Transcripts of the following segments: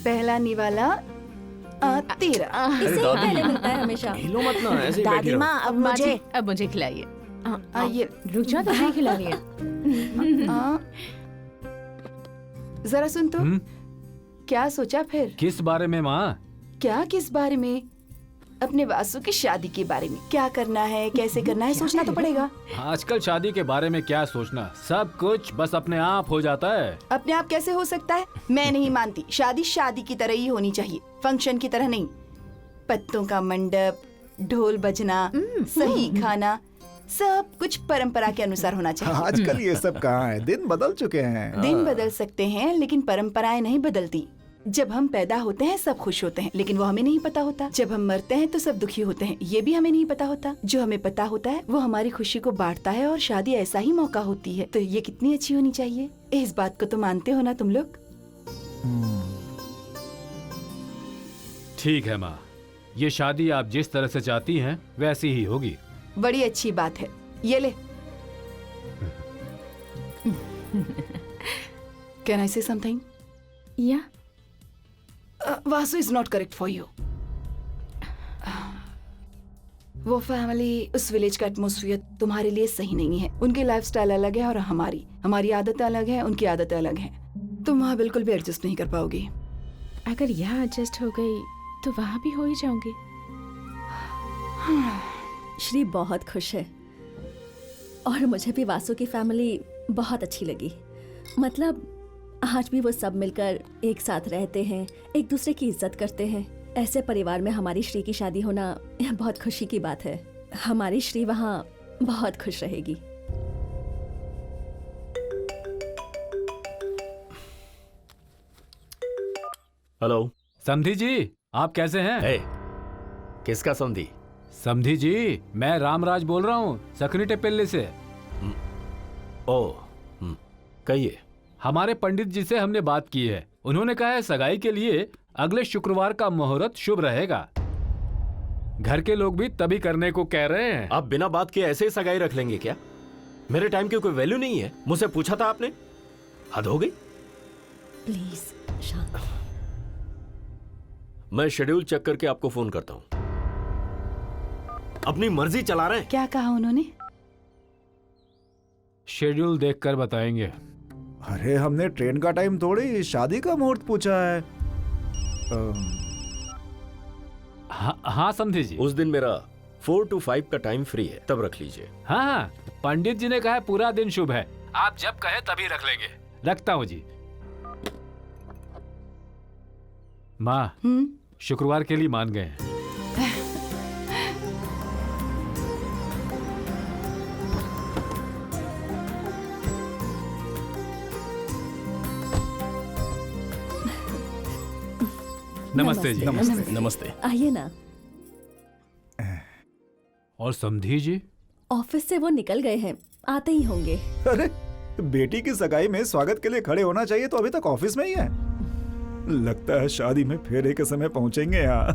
पहला निवाला 13। इससे ही पहले मिलता है हमेशा। हिलो मत ना, ऐसे ही बैठी दादी रहो। माँ अब मुझे खिलाइए। ये रुक जा, तुझे खिला रही है। जरा सुन तो। क्या सोचा फिर? किस बारे में माँ? क्या किस बारे में? अपने वासु की शादी के बारे में। क्या करना है, कैसे करना है, सोचना तो पड़ेगा। आजकल शादी के बारे में क्या सोचना, सब कुछ बस अपने आप हो जाता है। अपने आप कैसे हो सकता है? मैं नहीं मानती। शादी शादी की तरह ही होनी चाहिए, फंक्शन की तरह नहीं। पत्तों का मंडप, ढोल बजना, सही खाना, सब कुछ परंपरा के अनुसार होना चाहिए। आजकल ये सब कहाँ है, दिन बदल चुके हैं। दिन बदल सकते हैं लेकिन परंपराएं नहीं बदलती। जब हम पैदा होते हैं सब खुश होते हैं, लेकिन वो हमें नहीं पता होता। जब हम मरते हैं तो सब दुखी होते हैं, ये भी हमें नहीं पता होता। जो हमें पता होता है वो हमारी खुशी को बांटता है, और शादी ऐसा ही मौका होती है। तो ये कितनी अच्छी होनी चाहिए। इस बात को तो मानते हो ना तुम लोग? ठीक है माँ, ये शादी आप जिस तरह से चाहती हैं वैसी ही होगी। बड़ी अच्छी बात है। ये ले। कैन आई से समथिंग? या Vasu is not correct for you. वो फैमिली, उस विलेज का एटमोस्फियर तुम्हारे लिए सही नहीं है। उनकी लाइफस्टाइल अलग है और हमारी आदतें अलग है, उनकी आदतें अलग हैं। तुम वहाँ बिल्कुल भी एडजस्ट नहीं कर पाओगी। अगर यहाँ एडजस्ट हो गई तो वहाँ भी हो ही जाऊंगी। श्री बहुत खुश है और मुझे भी वासु की फैमिली बहुत अच्छी लगी। मतलब आज भी वो सब मिलकर एक साथ रहते हैं, एक दूसरे की इज्जत करते हैं। ऐसे परिवार में हमारी श्री की शादी होना यह बहुत खुशी की बात है। हमारी श्री वहाँ बहुत खुश रहेगी। हेलो समधी जी, आप कैसे हैं? हे, किसका समधी? समधी जी, मैं रामराज बोल रहा हूँ, सकनी टेपेल्ले से। ओ, कहिए। हमारे पंडित जी से हमने बात की है। उन्होंने कहा है सगाई के लिए अगले शुक्रवार का मुहूर्त शुभ रहेगा। घर के लोग भी तभी करने को कह रहे हैं। आप बिना बात के ऐसे ही सगाई रख लेंगे क्या? मेरे टाइम की कोई वैल्यू नहीं है? मुझसे पूछा था आपने? हद हो गई। प्लीज शांत। मैं शेड्यूल चेक करके आपको फोन करता हूँ। अपनी मर्जी चला रहे हैं। क्या कहा उन्होंने? शेड्यूल देखकर बताएंगे। अरे हमने ट्रेन का टाइम थोड़ी शादी का मुहूर्त पूछा है। हाँ समधी जी, उस दिन मेरा 4 to 5 का टाइम फ्री है, तब रख लीजिए। हाँ, पंडित जी ने कहा है पूरा दिन शुभ है। आप जब कहे तभी रख लेंगे। रखता हूँ जी। माँ, शुक्रवार के लिए मान गए हैं। नमस्ते जी। नमस्ते। नमस्ते। आइए ना। और समधी जी? ऑफिस से वो निकल गए हैं, आते ही होंगे। अरे बेटी की सगाई में स्वागत के लिए खड़े होना चाहिए, तो अभी तक ऑफिस में ही है। लगता है शादी में फेरे के समय पहुंचेंगे यहाँ।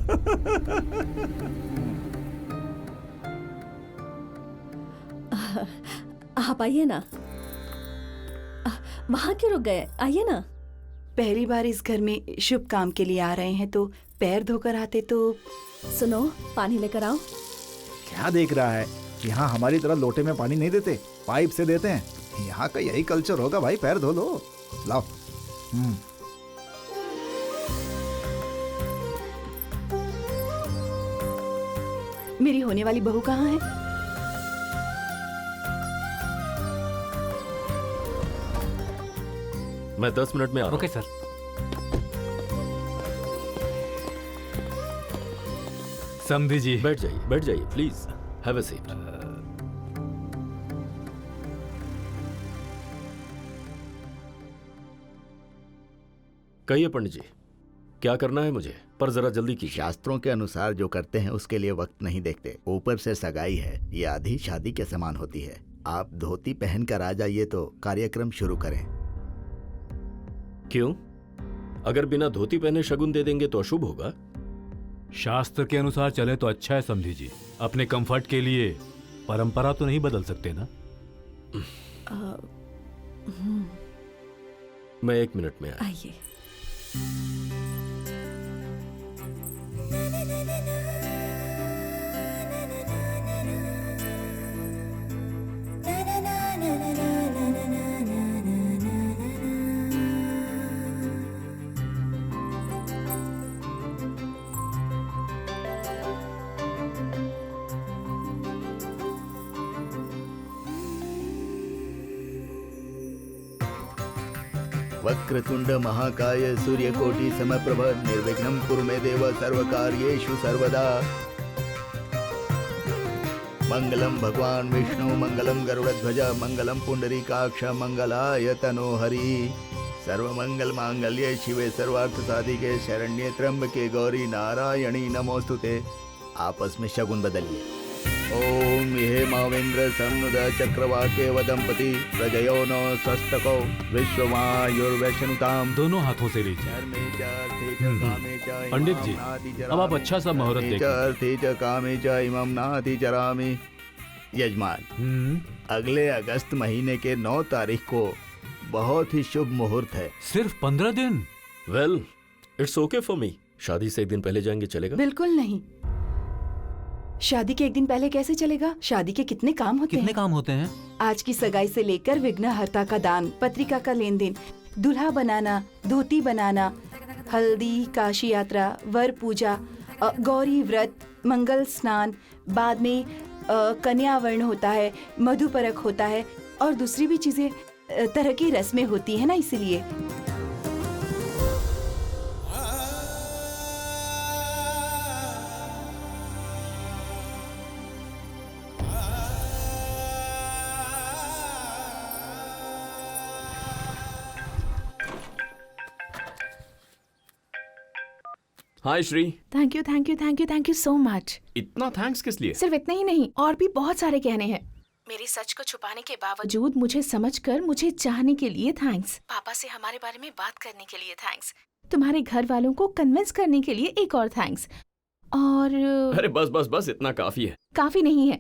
आप आइए ना। वहां क्यों रुक गए? आइए ना। पहली बार इस घर में शुभ काम के लिए आ रहे हैं, तो पैर धोकर आते तो। सुनो, पानी लेकर आओ। क्या देख रहा है? यहाँ हमारी तरह लोटे में पानी नहीं देते, पाइप से देते हैं। यहाँ का यही कल्चर होगा भाई। पैर धो लो, लाओ। मेरी होने वाली बहू कहाँ है? मैं 10 मिनट में आ रहा हूं। Okay sir. समधी जी, बैठ जाइए प्लीज। Have a seat. कहिए पंडित जी, क्या करना है मुझे? पर जरा जल्दी कीजिए। शास्त्रों के अनुसार जो करते हैं उसके लिए वक्त नहीं देखते। ऊपर से सगाई है, ये आधी शादी के समान होती है। आप धोती पहन कर आ जाइए तो कार्यक्रम शुरू करें। क्यों? अगर बिना धोती पहने शगुन दे देंगे तो अशुभ होगा। शास्त्र के अनुसार चले तो अच्छा है समधी जी। अपने कंफर्ट के लिए परंपरा तो नहीं बदल सकते ना। मैं 1 मिनट में आया। आइए। वक्रतुंड महाकाय सूर्यकोटि समप्रभ निर्विघ्नं कुरु मे देव सर्वकार्येषु सर्वदा। मंगलम भगवान विष्णु मंगलम गरुड़ध्वज मंगलम पुंडरीकाक्ष मंगलाय तनोहरि। सर्वमंगल मांगल्ये शिवे सर्वार्थ साधिके शरण्ये त्र्यंबके गौरी नारायणी नमोस्तुते। आपस में शगुन बदलिए। ओम ये मावेन्द्र सन्नुद चक्रवाके वदंपति प्रजयो नो स्वस्तको विश्ववायुर्वैष्णुताम। दोनों हाथों से लीजिए। पंडित जी, अब आप अच्छा सा मुहूर्त देखिए। कामे च इमं नाति चरामि। यजमान, अगले अगस्त महीने के 9 तारीख को बहुत ही शुभ मुहूर्त है। सिर्फ 15 दिन? Well, it's okay for me. शादी से एक दिन पहले जाएंगे, चलेगा? बिल्कुल नहीं। शादी के एक दिन पहले कैसे चलेगा? शादी के कितने काम होते हैं? कितने काम होते हैं? आज की सगाई से लेकर विघ्नहर्ता का दान, पत्रिका का लेन देन, दूल्हा बनाना, धोती बनाना, हल्दी, काशी यात्रा, वर पूजा, गौरी व्रत, मंगल स्नान, बाद में कन्यावर्ण होता है, मधुपरक होता है और दूसरी भी चीजें तरह की रस्में होती है ना, इसीलिए। Hi Shri. Thank you thank you thank you thank you so much. इतना थैंक्स किस लिए? सिर्फ इतना ही नहीं, और भी बहुत सारे कहने हैं। मेरी सच को छुपाने के बावजूद मुझे समझकर, मुझे चाहने के लिए थैंक्स। पापा से हमारे बारे में बात करने के लिए थैंक्स। तुम्हारे घर वालों को कन्विंस करने के लिए एक और थैंक्स। और अरे बस बस बस, इतना काफी है। काफी नहीं है।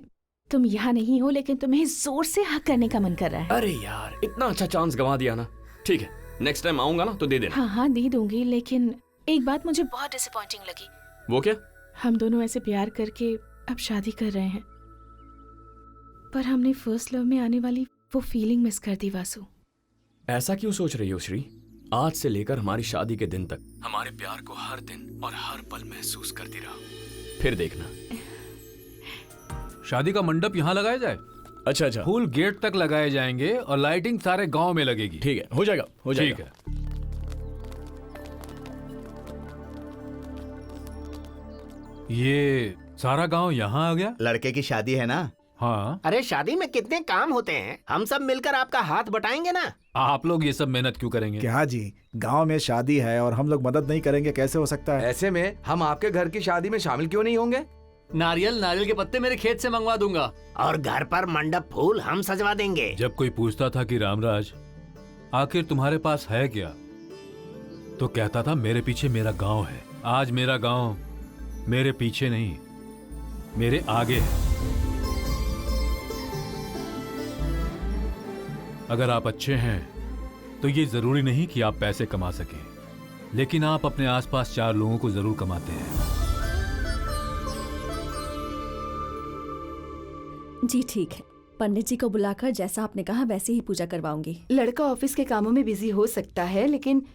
तुम यहाँ नहीं हो, लेकिन तुम्हें जोर से हक करने का मन कर रहा है। अरे यार, इतना अच्छा चांस गंवा दिया ना। ठीक है, नेक्स्ट टाइम आऊंगा ना तो दे देना। हाँ हाँ दे दूंगी, लेकिन एक बात मुझे बहुत डिसअपॉइंटिंग लगी। वो क्या? हम दोनों ऐसे प्यार करके अब शादी कर रहे हैं, पर हमने फर्स्ट लव में आने वाली वो फीलिंग मिस कर दी वासु। ऐसा क्यों सोच रही हो श्री? आज से लेकर हमारी शादी के दिन तक हमारे प्यार को हर दिन और हर पल महसूस करती रहो, फिर देखना। शादी का मंडप यहाँ लगाया जाए। अच्छा अच्छा, फूल गेट तक लगाए जाएंगे और लाइटिंग सारे गांव में लगेगी। ठीक है, हो जाएगा हो जाएगा। ठीक है। ये सारा गांव यहाँ आ गया? लड़के की शादी है ना? हाँ। अरे शादी में कितने काम होते हैं, हम सब मिलकर आपका हाथ बटाएंगे ना। आप लोग ये सब मेहनत क्यों करेंगे? क्या जी, गांव में शादी है और हम लोग मदद नहीं करेंगे, कैसे हो सकता है? ऐसे में हम आपके घर की शादी में शामिल क्यों नहीं होंगे? नारियल के पत्ते मेरे खेत से मंगवा दूंगा। और घर पर मंडप फूल हम सजवा देंगे। जब कोई पूछता था कि रामराज आखिर तुम्हारे पास है क्या, तो कहता था मेरे पीछे मेरा गांव है। आज मेरा गांव मेरे पीछे नहीं, मेरे आगे है। अगर आप अच्छे हैं तो ये जरूरी नहीं कि आप पैसे कमा सकें, लेकिन आप अपने आसपास 4 लोगों को जरूर कमाते हैं। जी ठीक है, पंडित जी को बुलाकर जैसा आपने कहा वैसे ही पूजा करवाऊंगी। लड़का ऑफिस के कामों में बिजी हो सकता है, लेकिन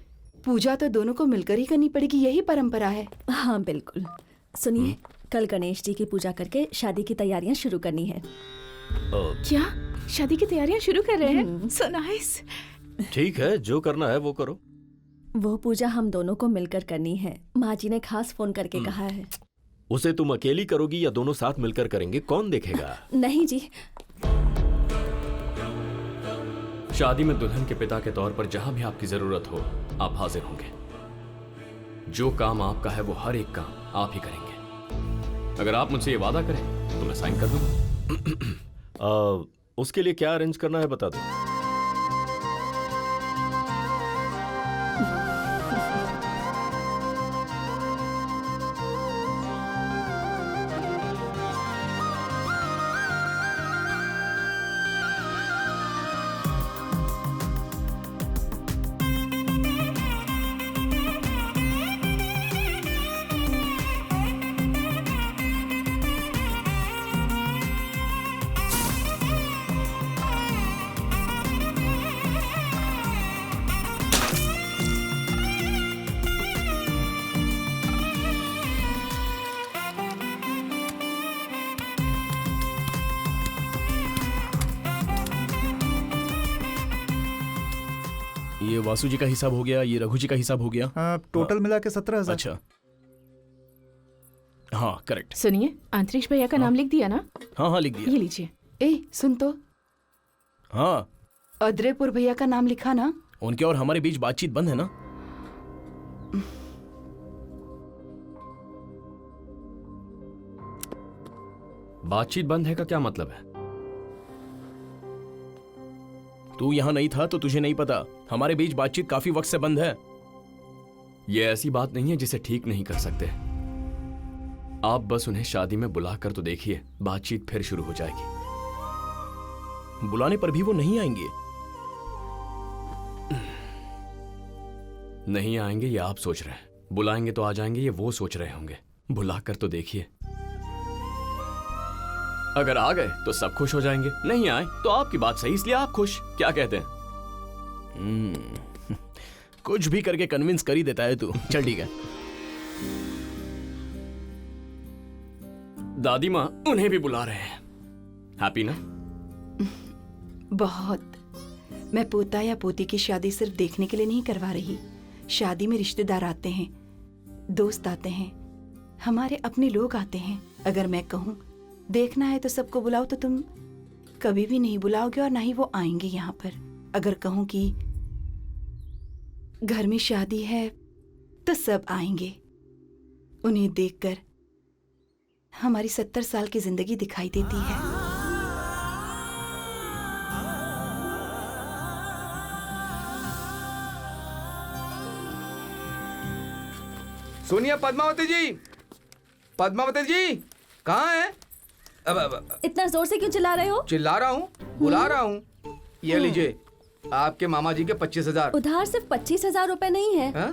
पूजा तो दोनों को मिलकर ही करनी पड़ेगी, यही परंपरा है। हाँ बिल्कुल। सुनिए, कल गणेश जी की पूजा करके शादी की तैयारियां शुरू करनी है। क्या शादी की तैयारियां शुरू कर रहे हैं? So nice. ठीक है, जो करना है वो करो। वो पूजा हम दोनों को मिलकर करनी है। माँ जी ने खास फोन करके कहा है। उसे तुम अकेली करोगी या दोनों साथ मिलकर करेंगे? कौन देखेगा? नहीं जी। शादी में दुल्हन के पिता के तौर पर जहां भी आपकी जरूरत हो, आप हाजिर होंगे। जो काम आपका है वो हर एक काम आप ही करेंगे। अगर आप मुझसे ये वादा करें तो मैं साइन कर दूंगा। उसके लिए क्या अरेंज करना है बता दो। ये वासु जी का हिसाब हो गया, ये रघु जी का हिसाब हो गया। टोटल मिला के 17,000। अच्छा, हाँ करेक्ट। सुनिए, अंतरिक्ष भैया का नाम लिख दिया ना? हाँ हाँ लिख ये दिया। लीजिए। ए सुन तो, हाँ, अद्रेपुर भैया का नाम लिखा ना? उनके और हमारे बीच बातचीत बंद है ना? बातचीत बंद है का क्या मतलब है? तू यहाँ नहीं था तो तुझे नहीं पता, हमारे बीच बातचीत काफी वक्त से बंद है। ये ऐसी बात नहीं है जिसे ठीक नहीं कर सकते। आप बस उन्हें शादी में बुला कर तो देखिए, बातचीत फिर शुरू हो जाएगी। बुलाने पर भी वो नहीं आएंगे। नहीं आएंगे ये आप सोच रहे हैं, बुलाएंगे तो आ जाएंगे ये वो सोच रहे होंगे। बुला कर तो देखिए, अगर आ गए तो सब खुश हो जाएंगे, नहीं आए तो आपकी बात सही इसलिए आप खुश। क्या कहते हैं? कुछ भी करके कन्विंस कर ही देता है तू। चल ठीक है। दादी माँ उन्हें भी बुला रहे हैं। हैप्पी ना? बहुत। मैं पोता या पोती की शादी सिर्फ देखने के लिए नहीं करवा रही। शादी में रिश्तेदार आते हैं, दोस्त आते हैं, हमारे अपने लोग आते हैं। अगर मैं कहूँ देखना है तो सबको बुलाओ तो तुम कभी भी नहीं बुलाओगे और ना ही वो आएंगे यहाँ पर। अगर कहूँ कि घर में शादी है तो सब आएंगे। उन्हें देखकर हमारी 70 साल की जिंदगी दिखाई देती है। सुनिए पद्मावती जी, पद्मावती जी कहाँ है? अब इतना जोर से क्यों चिल्ला रहे हो? चिल्ला रहा हूँ, बुला रहा हूँ। ये लीजिए आपके मामा जी के 25,000। उधार सिर्फ 25,000 रुपए नहीं है,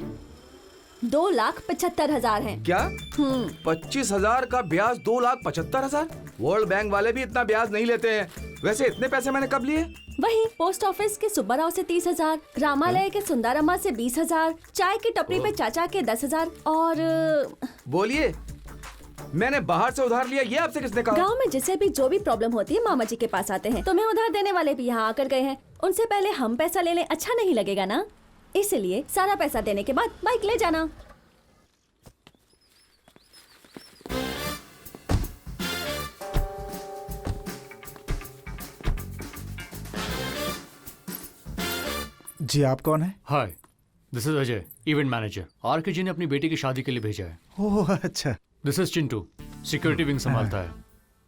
2,75,000 है। क्या? 25,000 का ब्याज 2,75,000? वर्ल्ड बैंक वाले भी इतना ब्याज नहीं लेते हैं। वैसे इतने पैसे मैंने कब लिए? वही पोस्ट ऑफिस के सुब्बाराव से 30,000, ग्रामालय के सुंदरम्मा से 20,000, चाय की टपरी पे चाचा के 10,000 और बोलिए, मैंने बाहर से उधार लिया, ये आपसे किसने कहा? गांव में जिसे भी जो भी प्रॉब्लम होती है मामा जी के पास आते हैं। तुम्हें उधार देने वाले भी यहाँ आकर गए हैं। उनसे पहले हम पैसा ले लें, अच्छा नहीं लगेगा ना? इसलिए सारा पैसा देने के बाद बाइक ले जाना। जी आप कौन है? Hi, this is Ajay, event manager. RK ji ने अपनी बेटी की शादी के लिए भेजा है। ओह अच्छा। This is Chintu, security wing संभालता है।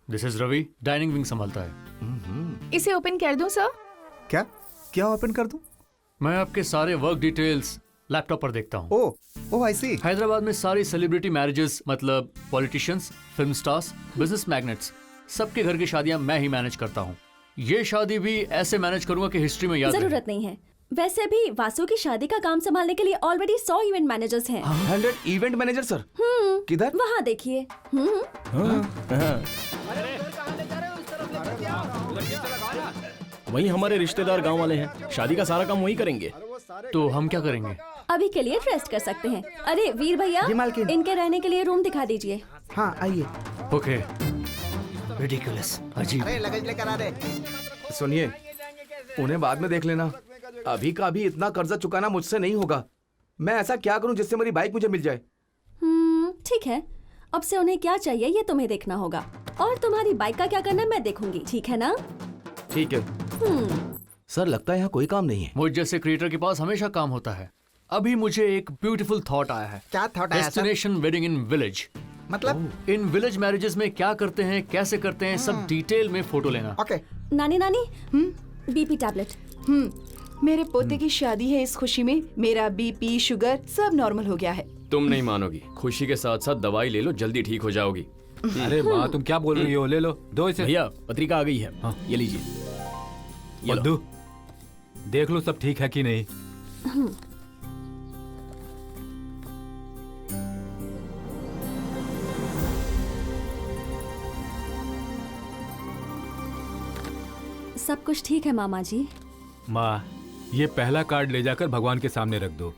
This is Ravi, dining wing संभालता है। इसे ओपन कर दूं सर? क्या क्या ओपन कर दूं? मैं आपके सारे वर्क डिटेल्स लैपटॉप पर देखता हूँ। ओह आई सी। हैदराबाद में सारी सेलिब्रिटी मैरिजेस, मतलब politicians, film stars, business magnets, सबके घर की शादियां मैं ही मैनेज करता हूँ। ये शादी भी ऐसे मैनेज करूंगा कि हिस्ट्री में याद रहे। जरूरत नहीं है। वैसे भी वासु की शादी का काम संभालने के लिए ऑलरेडी 100 इवेंट मैनेजर्स हैं। 100 इवेंट मैनेजर सर? किधर? वहाँ देखिए। वही हमारे रिश्तेदार गांव वाले हैं, शादी का सारा काम वही करेंगे। तो हम क्या करेंगे? अभी के लिए रेस्ट कर सकते हैं। अरे वीर भैया, इनके रहने के लिए रूम दिखा दीजिए। हाँ आइए। ओके। रिडिकुलस, अजीब। लगेज लेकर आ रहे। सुनिए, उन्हें बाद में देख लेना। अभी का अभी इतना कर्जा चुकाना मुझसे नहीं होगा। मैं ऐसा क्या करूं जिससे मेरी बाइक मुझे मिल जाए? ठीक है, अब से उन्हें क्या चाहिए ये तुम्हें देखना होगा, और तुम्हारी बाइक का क्या करना मैं देखूंगी, ठीक है ना? ठीक है। सर लगता है यहाँ कोई काम नहीं है। मुझ जैसे क्रिएटर के पास हमेशा काम होता है। अभी मुझे एक ब्यूटीफुल थॉट आया है। क्या थॉट आया? Destination wedding in village. मतलब? इन विलेज मैरिजेस में क्या करते हैं, कैसे करते हैं, सब डिटेल में फोटो लेना। ओके। नानी बीपी टैबलेट। मेरे पोते की शादी है, इस खुशी में मेरा बीपी, शुगर सब नॉर्मल हो गया है। तुम नहीं मानोगी, खुशी के साथ साथ दवाई ले लो, जल्दी ठीक हो जाओगी। अरे माँ तुम क्या बोल रही हो? ले लो, दो इसे। भैया पत्रिका आ गई है। हाँ ये लीजिए। मद्दू देख लो सब ठीक है कि नहीं। सब कुछ ठीक है मामा जी। माँ ये पहला कार्ड ले जाकर भगवान के सामने रख दो।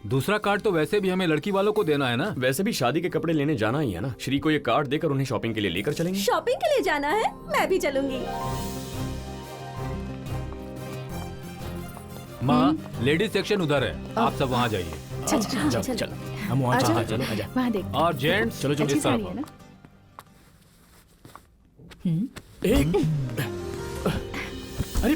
दूसरा कार्ड तो वैसे भी हमें लड़की वालों को देना है ना। वैसे भी शादी के कपड़े लेने जाना ही है ना। श्री को ये कार्ड देकर उन्हें शॉपिंग के लिए लेकर चलेंगे। शॉपिंग के लिए जाना है? मैं भी चलूंगी। माँ, लेडीज सेक्शन उधर है, आप सब वहाँ जाइए। चल चल चल चल चल हम वहाँ आजा। चलते हैं, चलो आजा। वहाँ देख और जेंट्स चलो चलो अच्छी इस तरफ साड़ी है आओ। ना। एक अरे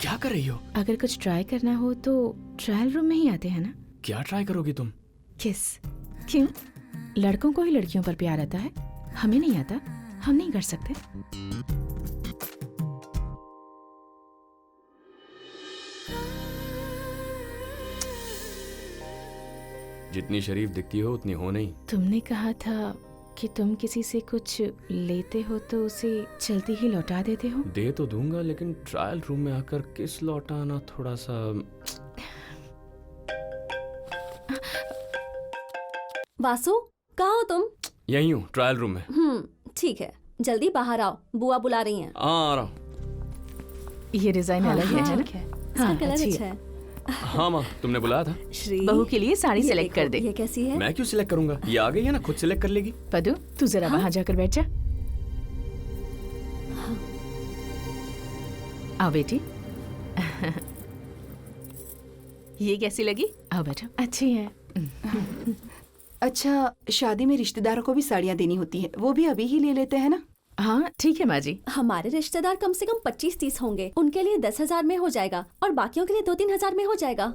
क्या कर रही हो? अगर कुछ ट्राई करना हो तो ट्रायल रूम में ही आते हैं ना। क्या ट्राई करोगी तुम? किस? क्यों? लड़कों को ही लड़कियों पर प्यार आता है, हमें नहीं आता, हम नहीं कर सकते। जितनी शरीफ दिखती हो उतनी हो नहीं। तुमने कहा था कि तुम किसी से कुछ लेते हो तो उसे जल्दी ही लौटा देते हो। दे तो दूंगा, लेकिन ट्रायल रूम में आकर किस लौटाना थोड़ा सा। वासु, कहाँ हो तुम? यही हूँ, ट्रायल रूम में। ठीक है, जल्दी बाहर आओ, बुआ बुला रही हैं। आ रहा हूँ। ये डिजाइन अलग है ना? इसका कलर अच्छी अच्छा है। है। हाँ माँ, तुमने बुलाया था। श्री, बहू के लिए साड़ी ये सिलेक्ट कर देखो, दे। ये कैसी है? मैं क्यों सिलेक्ट करूंगा? ये आ गई है ना, खुद सिलेक्ट कर लेगी। पदू, तू जरा वहां जाकर बैठ जा। आओ बेटी। ये कैसी लगी? आओ बैठो। अच्छी है। अच्छा, शादी में रिश्तेदारों को भी साड़ियाँ देनी होती है, वो भी अभी ही ले लेते हैं ना? हाँ ठीक है माँ जी। हमारे रिश्तेदार कम से कम 25-30 होंगे, उनके लिए 10,000 में हो जाएगा और बाकियों के लिए 2-3 हजार में हो जाएगा।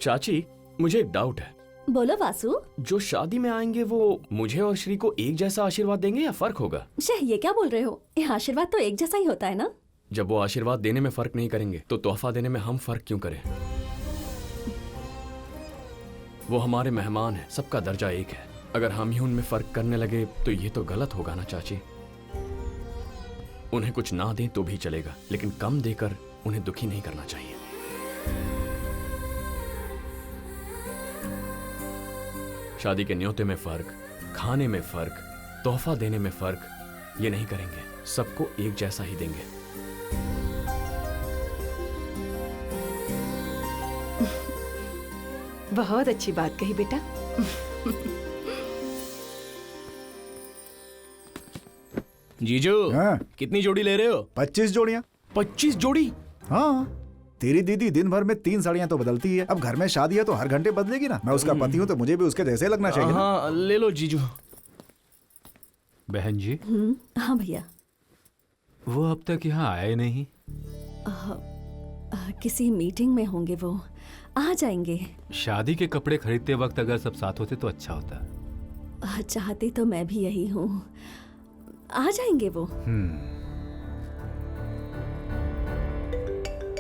चाची, मुझे एक डाउट है। बोलो वासु। जो शादी में आएंगे वो मुझे और श्री को एक जैसा आशीर्वाद देंगे या फर्क होगा? ये क्या बोल रहे हो? ये आशीर्वाद तो एक जैसा ही होता है ना। जब वो आशीर्वाद देने में फर्क नहीं करेंगे तो तोहफा देने में हम फर्क क्यों करें? वो हमारे मेहमान हैं, सबका दर्जा एक है। अगर हम ही उनमें फर्क करने लगे तो ये तो गलत होगा ना चाची। उन्हें कुछ ना दें तो भी चलेगा, लेकिन कम देकर उन्हें दुखी नहीं करना चाहिए। शादी के न्योते में फर्क, खाने में फर्क, तोहफा देने में फर्क, ये नहीं करेंगे। सबको एक जैसा ही देंगे। बहुत अच्छी बात कही बेटा। जीजू, हाँ। कितनी जोड़ी ले रहे हो? 25 जोड़ियाँ। 25 जोड़ी? हाँ, तेरी दीदी दिन भर में 3 साड़ियाँ तो बदलती है। अब घर में शादी है तो हर घंटे बदलेगी ना। मैं उसका पति हूँ तो मुझे भी उसके जैसे लगना चाहिए ना। हाँ ले लो जीजू। बहन जी, हाँ भैया। वो अब तक यहाँ आए नहीं। किसी मीटिंग में होंगे, वो आ जाएंगे। शादी के कपड़े खरीदते वक्त अगर सब साथ होते तो अच्छा होता। चाहती तो मैं भी यही हूँ। आ जाएंगे वो।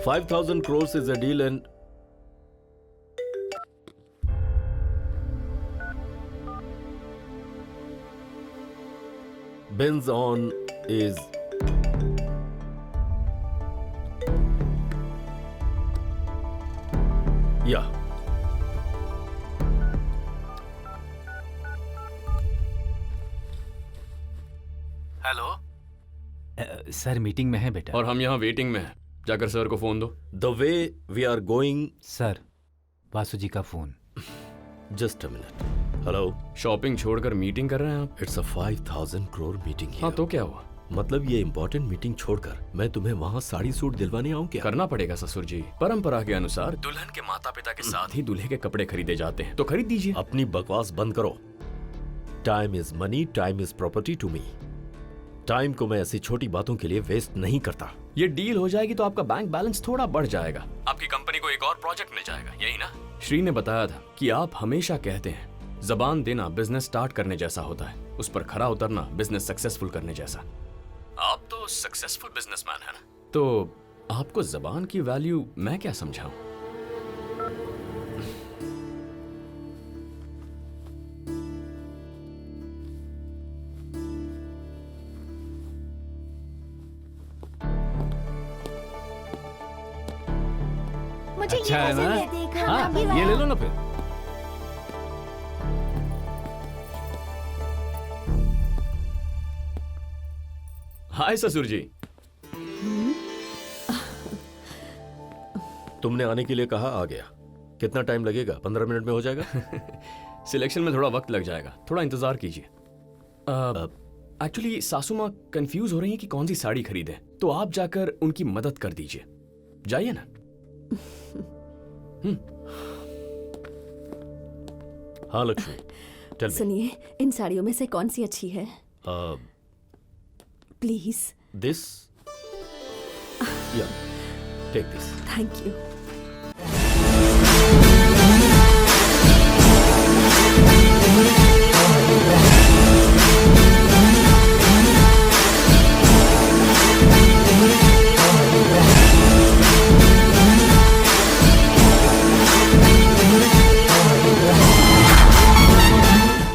5,000 crores is a deal and Ben's on is yeah. Hello sir, meeting में है बेटा। और हम यहाँ वेटिंग में हैं। जाकर सर को फोन दो। The way we are going. Sir, Vasu ji का phone. Just a minute. Hello. Shopping छोड़कर मीटिंग कर रहे हैं आप? It's a 5,000 crore meeting here. हाँ तो क्या हुआ? मतलब ये इम्पोर्टेंट मीटिंग छोड़कर मैं तुम्हें वहाँ साड़ी सूट दिलवाने आऊँ क्या? करना पड़ेगा ससुर जी। परंपरा के अनुसार दुल्हन के माता पिता के साथ ही दूल्हे के कपड़े खरीदे जाते हैं, तो खरीद दीजिए। अपनी बकवास बंद करो। Time is money, time is property to me. Time को मैं ऐसी छोटी बातों के लिए वेस्ट नहीं करता। ये डील हो जाएगी तो आपका बैंक बैलेंस थोड़ा बढ़ जाएगा, आपकी कंपनी को एक और प्रोजेक्ट मिल जाएगा, यही ना? श्री ने बताया था कि आप हमेशा कहते हैं जबान देना बिजनेस स्टार्ट करने जैसा होता है, उस पर खरा उतरना बिजनेस सक्सेसफुल करने जैसा। आप तो सक्सेसफुल बिजनेसमैन है ना, तो आपको जबान की वैल्यू मैं क्या समझाऊं? मुझे अच्छा है ना? हाँ, ये ले लो ना फिर। हाय ससुर जी। तुमने आने के लिए कहा, आ गया। कितना टाइम लगेगा? 15 मिनट में हो जाएगा? सिलेक्शन में थोड़ा वक्त लग जाएगा, थोड़ा इंतजार कीजिए। एक्चुअली सासू माँ कंफ्यूज हो रही है कि कौन सी साड़ी खरीदें, तो आप जाकर उनकी मदद कर दीजिए। जाइए ना। हाँ लक्ष्मी, टेल मी। सुनिए, इन साड़ियों में से कौन सी अच्छी है? प्लीज। दिस, या टेक दिस। Thank you.